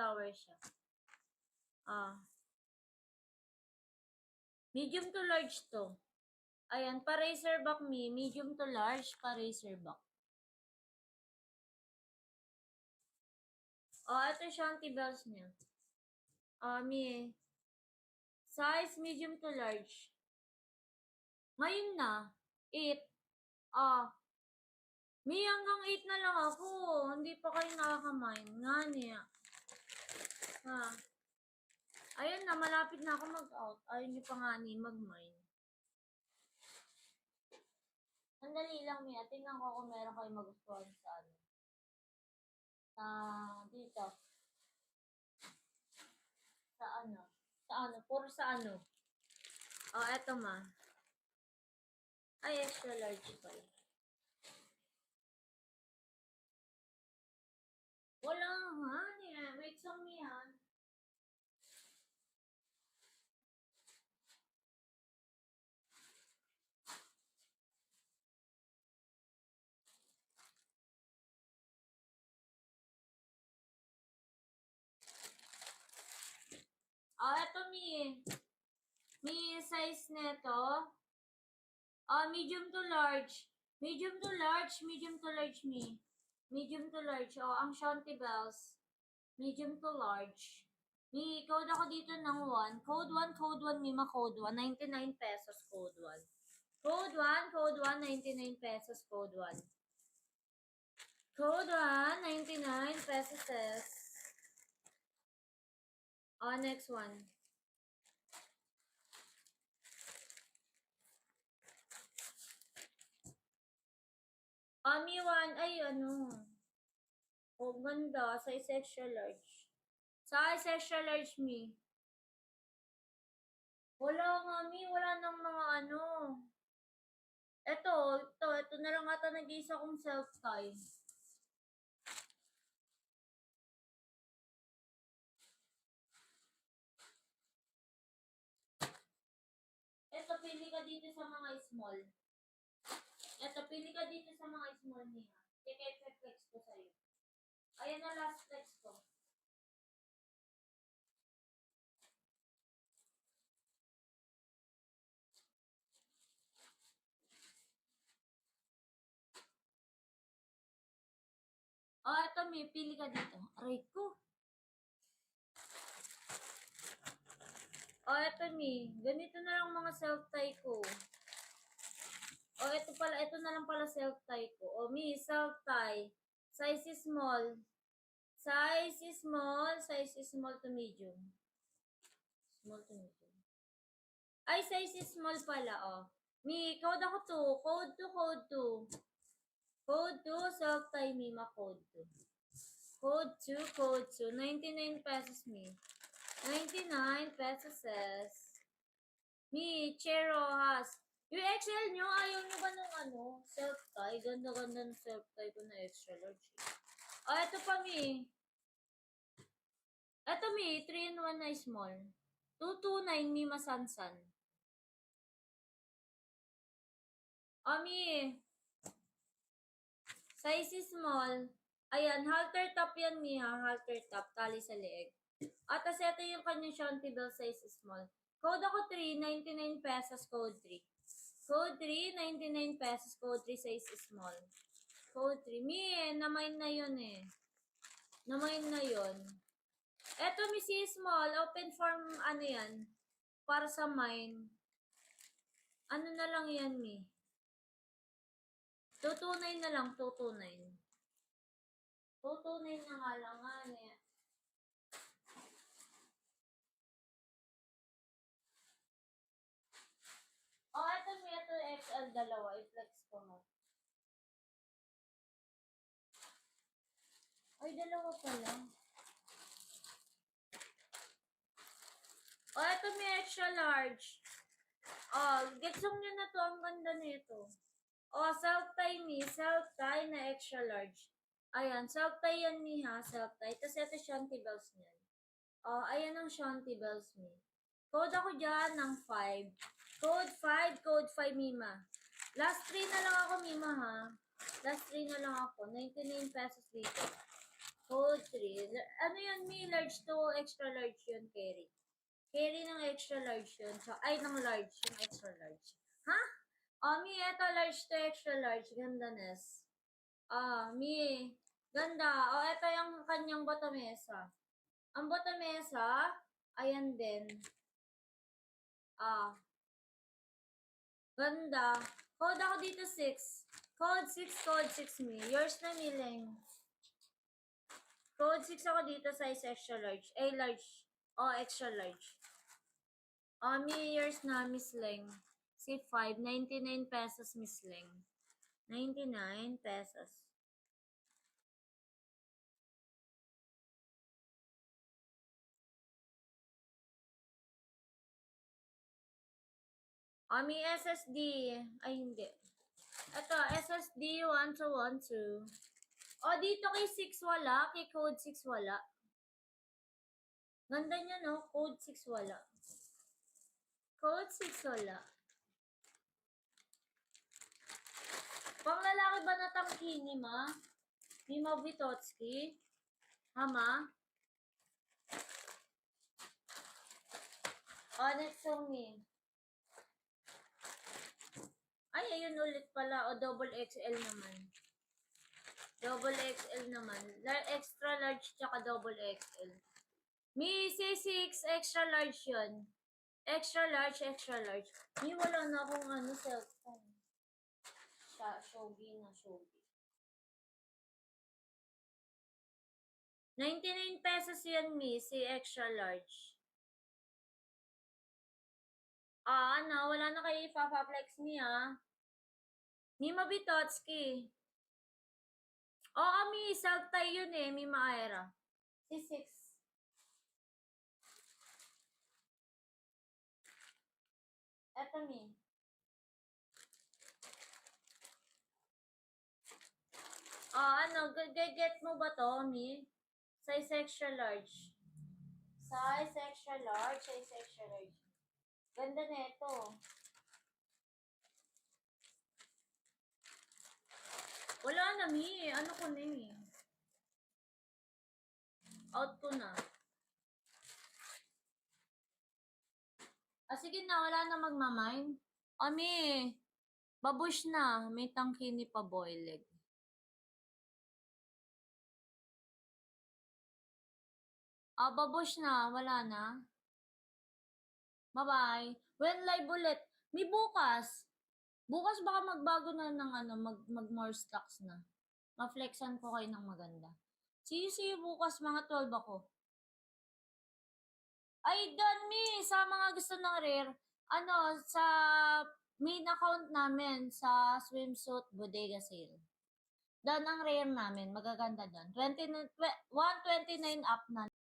flower siya. Medium to large to. Ayan, pa-razorback me. Medium to large, pa-razorback. Ito siya ang tibels niya. Mi. Size, medium to large. Ngayon na. 8. Mi, hanggang 8 na lang ako. Hindi pa kayo nakakamain. Nga niya. Ayun na, malapit na ako mag-out. Ayun niyo pa nga ni mag-mine. Sandali lang, Mia. Tingnan ko kung meron kayo magustuhan sa ano. Dito. Sa ano? Puro sa ano? Eto ma. Ay, extra large pala. Wala nga niya. Wait some yan. Eto mi size neto. Medium to large. Medium to large, medium to large mi. Medium to large. Ang Shanty Bells. Medium to large. Mi, code ako dito ng 1. Code 1, Mima, code 1. 99 pesos, code 1. Code 1, 99 pesos, code 1. Code 1, 99 pesos. Next one. Mi 1, ay ano. Ganda. Size extra large. Size extra large, mi. Wala nga, mi. Wala nang mga ano. Ito na lang ata nag-iisa kong self-tie. Ito, pili ka dito sa mga small. Pili ka dito sa mga small niya. I-flex ko sa'yo. Ayan na last flex ko. Ito, may pili ka dito. Aray ko. Ito, mi. Ganito na lang mga self-tie ko. Ito na lang pala self-tie ko. Mi, self-tie. Size is small. Size is small to medium. Small to medium. Ay, size is small pala, Mi, code ako 2. Code 2. Code 2, self-tie, Mima, code 2. Code 2. 99 pesos, mi. 99 pesos. Mi, Chero has. Yung XL nyo, ayaw nyo ba nung self-tie? Ganda-ganda ng self-tie ko na extra large. Ito pa, mi. Ito, mi, 3-in-1 na small. 229, mi, masansan. Mi. Size is small. Ayan, halter top yan, mi, ha. Halter top, tali sa leeg. Tapos ito yung kanyang Shanty Bell size is small. Code ako 3, 99 pesos, code 3. Code 3, 99 pesos, code 3, size is small. Code 3. Mi, namain na yun eh. Namain na yun. Eto, mi, si small, open form, ano yan, para sa mine. Ano na lang yan, mi? 229 na lang, 229. 229 na nga lang, ano yan. Ito, mi, ito XL dalawa, i-flex ko mo. Ay, dalawa pala. Ito may extra large. Getsong nyo na to. Ang ganda nito. Self-tie mi. Self-tie na extra large. Ayan, self-tie yan mi ha. Self-tie. Tapos ito Shanty Bells niyan. Ayan ang Shanty Bells mi. Code ako dyan ng 5. Code 5 Mima. Last 3 na lang ako, Mima, ha? Last 3 na lang ako. 99 pesos dito. Code 3. Ano yun, may large to extra large yun, carry. Carry ng extra large yun. So, ay, ng large, yung extra large. Ha? Mi, eto large to extra large. Ganda, Ness. Mi. Ganda. Eto yung kanyang botomesa. Ang botomesa, ayan din. Ganda. Code ako dito 6. Code 6, mi. Yours na, Mileng. Code 6 ako dito, size extra large. Large. Extra large. Mi, yours na, Miss Leng. C5, 99 pesos, Miss Leng. 99 pesos. Mi, SSD. Ay, hindi. Ito, SSD 1212. Dito kay 6 wala. Kay code 6 wala. Ganda niya, no? Code 6 wala. Code 6 wala. Pang lalaki ba na tangkini, ma? Mima Vitotski? Hama? Next song me. Ay, ayun ulit pala. Double XL naman. Double XL naman. Extra large tsaka double XL. Mi, C6, extra large yun. Extra large, extra large. Mi, wala na akong cellphone. Shogi na, shogi. 99 pesos yan, mi. Si extra large. Wala na kayo ipapaplex mi, Mi Mabitotski. Mi, self-tie yun mi Maaira. Si 6. Eto, mi. Get mo ba to, mi? Size extra large. Size extra large, size extra large. Ganda na ito. Wala na, mi. Ano ko na, mi? Out ko na. Sige na, wala na magmamine. Mi. Babush na. May tangki ni pa boileg. Babush na. Wala na. Bye-bye. When live ulit. May bukas. Bukas baka magbago na ng mag more stocks na. Ma-flexan ko kayo ng maganda. See you bukas mga 12 ako. Ay, done me! Sa mga gusto ng rare, sa main account namin sa swimsuit bodega sale. Doon ang rare namin, magaganda doon. 129 up na.